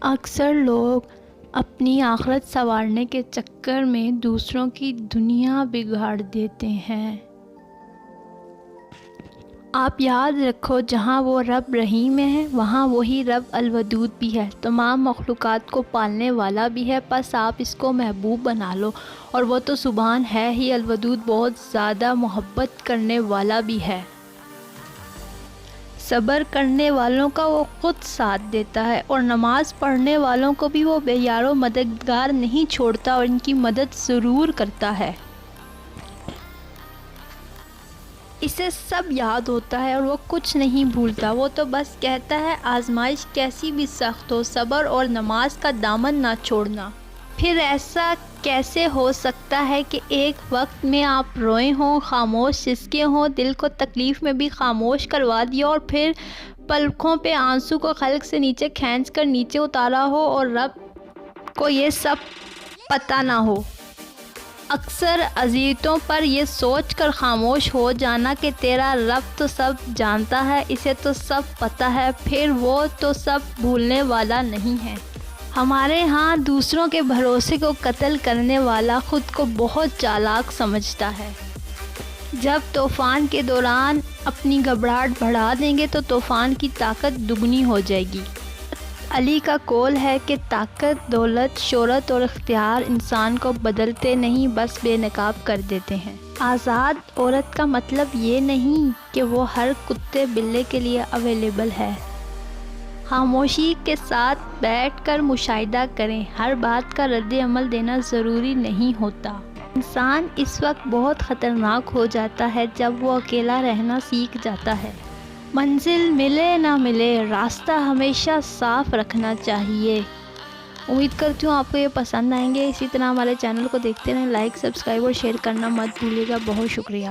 اکثر لوگ اپنی آخرت سنوارنے کے چکر میں دوسروں کی دنیا بگاڑ دیتے ہیں۔ آپ یاد رکھو، جہاں وہ رب رحیم ہے وہاں وہی رب الودود بھی ہے، تمام مخلوقات کو پالنے والا بھی ہے، بس آپ اس کو محبوب بنا لو، اور وہ تو سبحان ہے ہی الودود، بہت زیادہ محبت کرنے والا بھی ہے۔ صبر کرنے والوں کا وہ خود ساتھ دیتا ہے، اور نماز پڑھنے والوں کو بھی وہ بے یار و مددگار نہیں چھوڑتا اور ان کی مدد ضرور کرتا ہے۔ اسے سب یاد ہوتا ہے اور وہ کچھ نہیں بھولتا، وہ تو بس کہتا ہے آزمائش کیسی بھی سخت ہو، صبر اور نماز کا دامن نہ چھوڑنا۔ پھر ایسا کیسے ہو سکتا ہے کہ ایک وقت میں آپ روئے ہوں، خاموش سسکے ہوں، دل کو تکلیف میں بھی خاموش کروا دیا، اور پھر پلکوں پہ آنسو کو خلق سے نیچے کھینچ کر نیچے اتارا ہو اور رب کو یہ سب پتہ نہ ہو۔ اکثر اذیتوں پر یہ سوچ کر خاموش ہو جانا کہ تیرا رب تو سب جانتا ہے، اسے تو سب پتہ ہے، پھر وہ تو سب بھولنے والا نہیں ہے۔ ہمارے ہاں دوسروں کے بھروسے کو قتل کرنے والا خود کو بہت چالاک سمجھتا ہے۔ جب طوفان کے دوران اپنی گھبراہٹ بڑھا دیں گے تو طوفان کی طاقت دگنی ہو جائے گی۔ علی کا قول ہے کہ طاقت، دولت، شہرت اور اختیار انسان کو بدلتے نہیں، بس بے نقاب کر دیتے ہیں۔ آزاد عورت کا مطلب یہ نہیں کہ وہ ہر کتے بلے کے لیے اویلیبل ہے۔ خاموشی کے ساتھ بیٹھ کر مشاہدہ کریں، ہر بات کا رد عمل دینا ضروری نہیں ہوتا۔ انسان اس وقت بہت خطرناک ہو جاتا ہے جب وہ اکیلا رہنا سیکھ جاتا ہے۔ منزل ملے نہ ملے، راستہ ہمیشہ صاف رکھنا چاہیے۔ امید کرتی ہوں آپ کو یہ پسند آئیں گے۔ اسی طرح ہمارے چینل کو دیکھتے رہیں، لائک، سبسکرائب اور شیئر کرنا مت بھولیے گا۔ بہت شکریہ۔